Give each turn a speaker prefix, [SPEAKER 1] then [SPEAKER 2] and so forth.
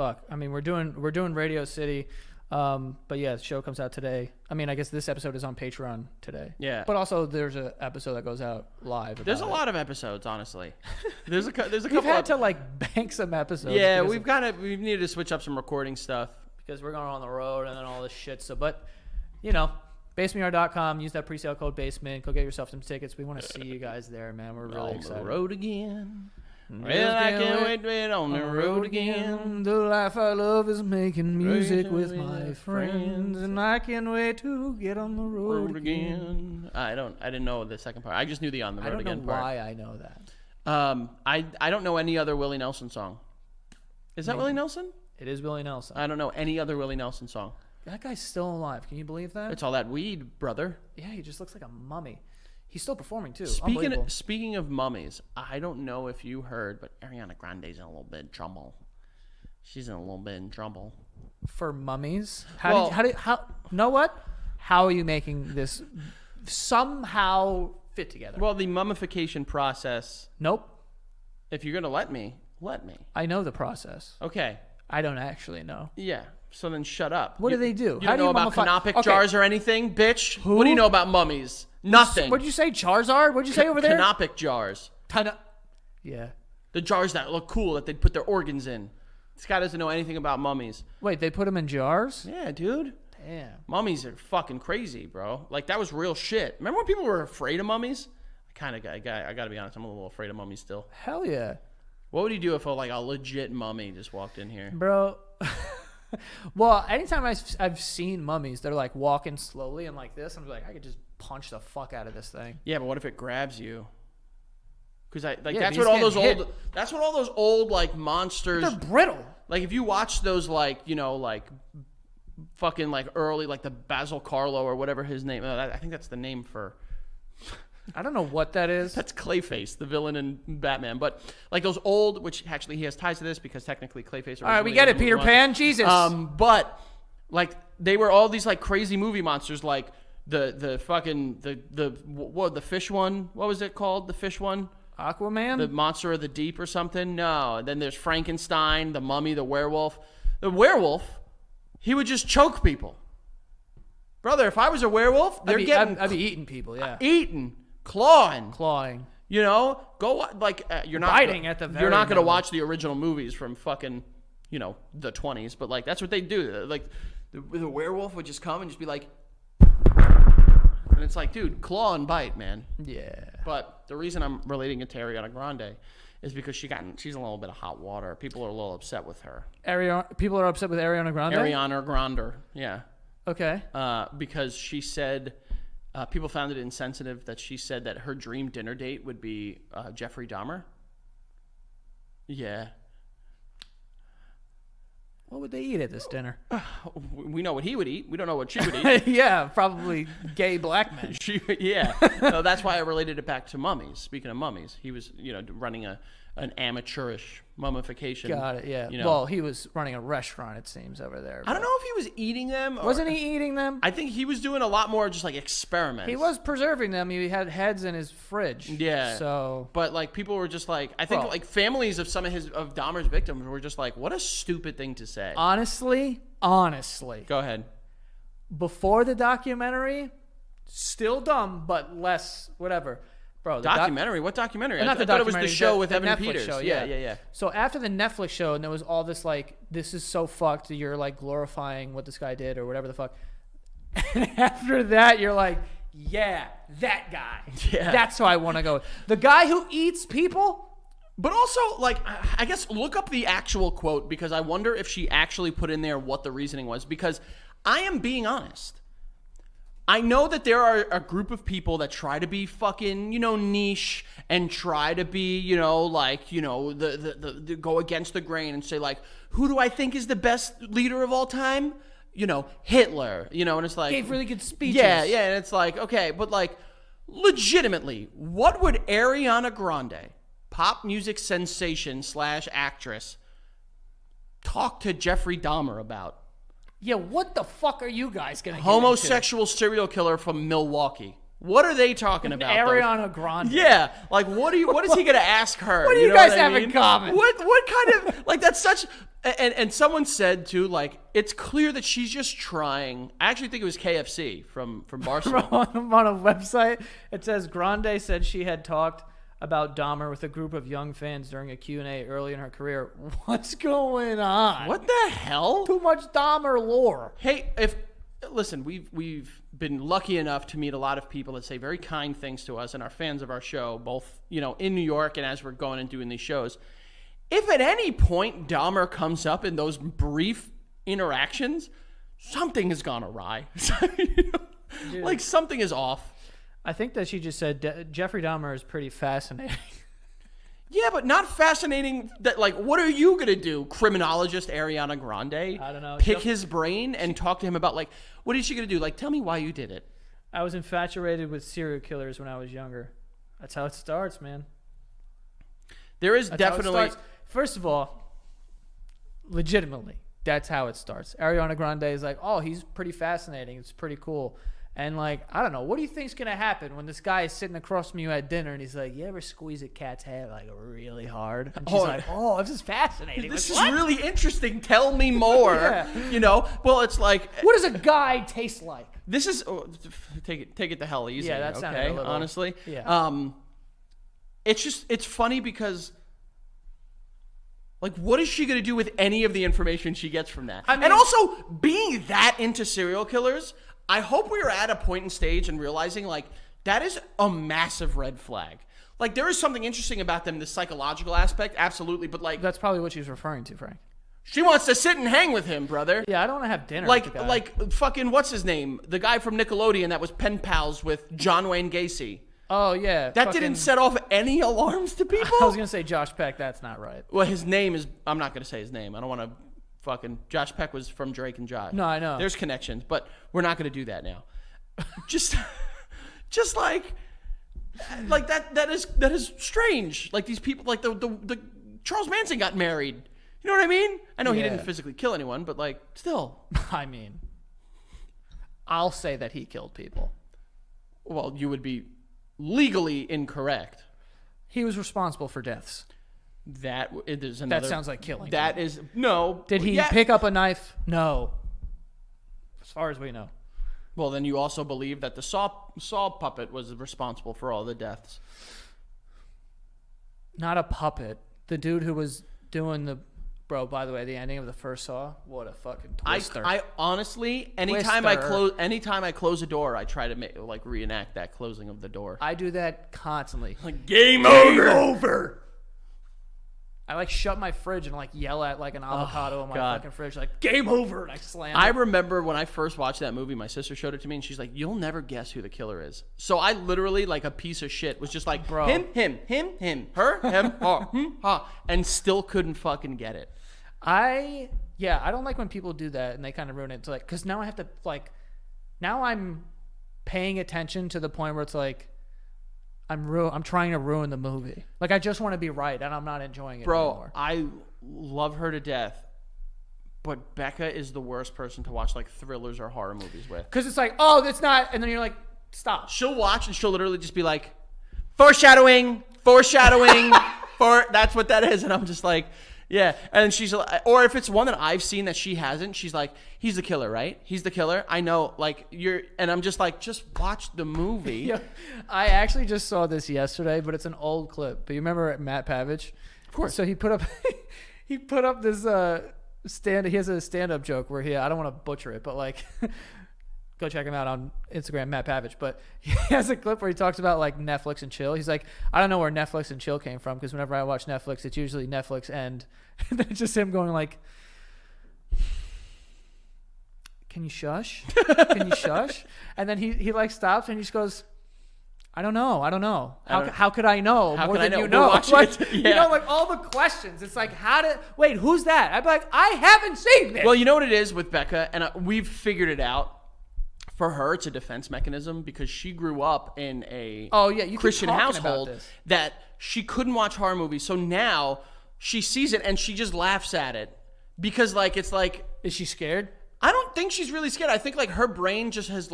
[SPEAKER 1] fuck. I mean, we're doing Radio City. But yeah, the show comes out today. I mean, I guess this episode is on Patreon today.
[SPEAKER 2] Yeah.
[SPEAKER 1] But also, there's an episode that goes out live.
[SPEAKER 2] There's a lot of episodes, honestly. There's a couple.
[SPEAKER 1] We've had to like bank some episodes.
[SPEAKER 2] Yeah, we've needed to switch up some recording stuff
[SPEAKER 1] because we're going on the road and then all this shit. So, but basementyard.com. Use that pre-sale code basement. Go get yourself some tickets. We want to see you guys there, man. We're really excited.
[SPEAKER 2] On the road again. Well, I can't wait to be on the road again.
[SPEAKER 1] The life I love is making music with my friends, and I can't wait to get on the road again.
[SPEAKER 2] I didn't know the second part. I just knew the on the road again part.
[SPEAKER 1] I don't know why I know that.
[SPEAKER 2] I don't know any other Willie Nelson song. Is that Willie Nelson?
[SPEAKER 1] It is Willie Nelson.
[SPEAKER 2] I don't know any other Willie Nelson song.
[SPEAKER 1] That guy's still alive. Can you believe that?
[SPEAKER 2] It's all that weed, brother.
[SPEAKER 1] Yeah, he just looks like a mummy. He's still performing too.
[SPEAKER 2] Speaking of mummies, I don't know if you heard, but Ariana Grande's in a little bit of trouble. She's in a little bit in trouble.
[SPEAKER 1] For mummies? How know what? How are you making this somehow fit together?
[SPEAKER 2] Well, the mummification process.
[SPEAKER 1] Nope.
[SPEAKER 2] If you're gonna let me.
[SPEAKER 1] I know the process.
[SPEAKER 2] Okay.
[SPEAKER 1] I don't actually know.
[SPEAKER 2] Yeah. So then shut up.
[SPEAKER 1] What do they do?
[SPEAKER 2] You don't know about canopic jars or anything, bitch?
[SPEAKER 1] Who?
[SPEAKER 2] What do you know about mummies? Nothing.
[SPEAKER 1] What'd you say, Charizard? What'd you say over there?
[SPEAKER 2] Canopic jars.
[SPEAKER 1] Yeah.
[SPEAKER 2] The jars that look cool that they'd put their organs in. This guy doesn't know anything about mummies.
[SPEAKER 1] Wait, they put them in jars?
[SPEAKER 2] Yeah, dude.
[SPEAKER 1] Damn.
[SPEAKER 2] Mummies are fucking crazy, bro. Like, that was real shit. Remember when people were afraid of mummies? I gotta be honest, I'm a little afraid of mummies still.
[SPEAKER 1] Hell yeah.
[SPEAKER 2] What would you do if a legit mummy just walked in here?
[SPEAKER 1] Bro. Well, anytime I've seen mummies, they're like walking slowly and like this. I'm like, I could just punch the fuck out of this thing.
[SPEAKER 2] Yeah, but what if it grabs you? Because
[SPEAKER 1] that's what all
[SPEAKER 2] those old like monsters.
[SPEAKER 1] They're brittle.
[SPEAKER 2] Like if you watch those like fucking like early like the Basil Carlo or whatever his name. I think that's the name for.
[SPEAKER 1] I don't know what that is.
[SPEAKER 2] That's Clayface, the villain in Batman. But like those old, which actually he has ties to this because technically Clayface.
[SPEAKER 1] All right, we get it, Peter Pan. Jesus.
[SPEAKER 2] But like they were all these like crazy movie monsters, like the fish one. What was it called? The fish one.
[SPEAKER 1] Aquaman.
[SPEAKER 2] The monster of the deep or something. No. And then there's Frankenstein, the mummy, the werewolf. The werewolf, he would just choke people. Brother, if I was a werewolf, I'd
[SPEAKER 1] be eating people. Yeah.
[SPEAKER 2] Eating. Clawing. You know, go like you're not
[SPEAKER 1] biting at the very
[SPEAKER 2] you're not going to
[SPEAKER 1] minimum.
[SPEAKER 2] watch the original movies from fucking the 20s, but like that's what they do. Like the werewolf would just come and just be like, and it's like, dude, claw and bite, man.
[SPEAKER 1] Yeah.
[SPEAKER 2] But the reason I'm relating it to Ariana Grande is because she's a little bit of hot water. People are a little upset with her.
[SPEAKER 1] People are upset with Ariana Grande.
[SPEAKER 2] Ariana Grande, yeah.
[SPEAKER 1] Okay.
[SPEAKER 2] Because she said. People found it insensitive that she said that her dream dinner date would be Jeffrey Dahmer. Yeah.
[SPEAKER 1] What would they eat at this dinner?
[SPEAKER 2] We know what he would eat. We don't know what she would eat.
[SPEAKER 1] Yeah, probably gay black men.
[SPEAKER 2] Yeah. So that's why I related it back to mummies. Speaking of mummies, he was, running an amateurish mummification.
[SPEAKER 1] Got it, yeah. Well, he was running a restaurant, it seems, over there.
[SPEAKER 2] I don't know if he was eating them.
[SPEAKER 1] Wasn't he eating them?
[SPEAKER 2] I think he was doing a lot more just like experiments.
[SPEAKER 1] He was preserving them. He had heads in his fridge.
[SPEAKER 2] Yeah.
[SPEAKER 1] So.
[SPEAKER 2] But like people were just like, I think like families of some of Dahmer's victims were just like, what a stupid thing to say.
[SPEAKER 1] Honestly.
[SPEAKER 2] Go ahead.
[SPEAKER 1] Before the documentary, still dumb, but less whatever. Bro,
[SPEAKER 2] documentary? What documentary?
[SPEAKER 1] Not the
[SPEAKER 2] I thought
[SPEAKER 1] documentary.
[SPEAKER 2] It was the show with
[SPEAKER 1] the
[SPEAKER 2] Evan
[SPEAKER 1] Netflix
[SPEAKER 2] Peters.
[SPEAKER 1] Show,
[SPEAKER 2] yeah.
[SPEAKER 1] So after the Netflix show, and there was all this like, this is so fucked. You're like glorifying what this guy did or whatever the fuck. And after that, you're like, yeah, that guy. Yeah. That's who I want to go with. The guy who eats people.
[SPEAKER 2] But also, like, I guess look up the actual quote because I wonder if she actually put in there what the reasoning was. Because I am being honest. I know that there are a group of people that try to be fucking, niche and try to be, the go against the grain and say like, who do I think is the best leader of all time? Hitler, and it's like.
[SPEAKER 1] Gave really good speeches.
[SPEAKER 2] Yeah, and it's like, okay, but like, legitimately, what would Ariana Grande, pop music sensation / actress, talk to Jeffrey Dahmer about?
[SPEAKER 1] Yeah, what the fuck are you guys going to
[SPEAKER 2] Homosexual serial killer from Milwaukee. What are they talking about?
[SPEAKER 1] Ariana Grande.
[SPEAKER 2] Yeah, like what is he going to ask her?
[SPEAKER 1] What do you guys have in common?
[SPEAKER 2] What kind of like that's such And someone said too, like, it's clear that she's just trying. I actually think it was KFC from Barcelona.
[SPEAKER 1] On a website, it says Grande said she had talked about Dahmer with a group of young fans during a Q&A early in her career. What's going on?
[SPEAKER 2] What the hell?
[SPEAKER 1] Too much Dahmer lore.
[SPEAKER 2] Hey, listen, we've been lucky enough to meet a lot of people that say very kind things to us and are fans of our show, both, in New York and as we're going and doing these shows. If at any point Dahmer comes up in those brief interactions, something has gone awry. Like something is off.
[SPEAKER 1] I think that she just said Jeffrey Dahmer is pretty fascinating.
[SPEAKER 2] Yeah, but not fascinating. That like, what are you gonna do, criminologist Ariana Grande?
[SPEAKER 1] I don't know.
[SPEAKER 2] Pick his brain and talk to him about like, what is she gonna do? Like, tell me why you did it.
[SPEAKER 1] I was infatuated with serial killers when I was younger. That's how it starts, man.
[SPEAKER 2] There is definitely.
[SPEAKER 1] First of all, legitimately, that's how it starts. Ariana Grande is like, oh, he's pretty fascinating. It's pretty cool. And like, I don't know, what do you think's gonna happen when this guy is sitting across from you at dinner and he's like, you ever squeeze a cat's head like really hard? And she's like, oh, this is fascinating.
[SPEAKER 2] This
[SPEAKER 1] like,
[SPEAKER 2] is really interesting. Tell me more.
[SPEAKER 1] Yeah.
[SPEAKER 2] Well, it's like,
[SPEAKER 1] what does a guy taste like?
[SPEAKER 2] This is take it the hell easy.
[SPEAKER 1] Yeah, that sounded
[SPEAKER 2] okay,
[SPEAKER 1] a little,
[SPEAKER 2] honestly.
[SPEAKER 1] Yeah.
[SPEAKER 2] It's funny because. Like, what is she going to do with any of the information she gets from that? And also, being that into serial killers, I hope we are at a point and stage and realizing, like, that is a massive red flag. Like, there is something interesting about them, the psychological aspect, absolutely, but, like...
[SPEAKER 1] That's probably what she's referring to, Frank.
[SPEAKER 2] She wants to sit and hang with him, brother.
[SPEAKER 1] Yeah, I don't want to have dinner with the guy.
[SPEAKER 2] Like, fucking, what's his name? The guy from Nickelodeon that was pen pals with John Wayne Gacy.
[SPEAKER 1] Oh, yeah.
[SPEAKER 2] That didn't set off any alarms to people?
[SPEAKER 1] I was going to say Josh Peck. That's not right.
[SPEAKER 2] Well, his name is... I'm not going to say his name. I don't want to fucking... Josh Peck was from Drake and Josh.
[SPEAKER 1] No, I know.
[SPEAKER 2] There's connections, but we're not going to do that now. just like that is strange. Like these people... Like the Charles Manson got married. You know what I mean? I know he didn't physically kill anyone, but like, still.
[SPEAKER 1] I mean... I'll say that he killed people.
[SPEAKER 2] Well, you would be... legally incorrect.
[SPEAKER 1] He was responsible for deaths.
[SPEAKER 2] That is another.
[SPEAKER 1] That sounds like killing.
[SPEAKER 2] That is no.
[SPEAKER 1] Did he pick up a knife? No. As far as we know.
[SPEAKER 2] Well, then you also believe that the Saw puppet was responsible for all the deaths.
[SPEAKER 1] Not a puppet. The dude who was doing the. Bro, by the way, the ending of the first Saw, what a fucking twister.
[SPEAKER 2] I honestly, anytime I close a door, I try to reenact that closing of the door.
[SPEAKER 1] I do that constantly.
[SPEAKER 2] Like game over.
[SPEAKER 1] I shut my fridge and yell at an avocado in my fucking fridge, game over, and I slam it.
[SPEAKER 2] I remember when I first watched that movie, my sister showed it to me, and she's like, "You'll never guess who the killer is." So I literally, like a piece of shit, was just like,
[SPEAKER 1] bro,
[SPEAKER 2] him, her, him, ha, and still couldn't fucking get it.
[SPEAKER 1] I don't like when people do that and they kind of ruin it. It's because now I have to now I'm paying attention to the point where it's I'm trying to ruin the movie. I just want to be right and I'm not enjoying it anymore.
[SPEAKER 2] I love her to death, but Becca is the worst person to watch thrillers or horror movies with.
[SPEAKER 1] Because it's oh, that's not, and then you're like, stop.
[SPEAKER 2] She'll watch and she'll literally just be like, foreshadowing, that's what that is, and I'm just like. Yeah, and she's or if it's one that I've seen that she hasn't, she's like, he's the killer, right? He's the killer. I know, and I'm just like, just watch the movie.
[SPEAKER 1] Yeah, I actually just saw this yesterday, but it's an old clip. But you remember Matt Pavich?
[SPEAKER 2] Of course.
[SPEAKER 1] So he put up this he has a stand-up joke where I don't want to butcher it, but go check him out on Instagram, Matt Pavich. But he has a clip where he talks about Netflix and chill. He's like, I don't know where Netflix and chill came from because whenever I watch Netflix, it's usually Netflix and then it's just him going can you shush? Can you shush? And then he stops and he just goes, I don't know. How could I know more than you know? All the questions. It's wait, who's that? I'd be like, I haven't seen this.
[SPEAKER 2] Well, you know what it is with Becca, and we've figured it out. For her, it's a defense mechanism because she grew up in a Christian household that she couldn't watch horror movies. So now she sees it and she just laughs at it because is she scared?
[SPEAKER 1] I don't think she's really scared. I think her brain just has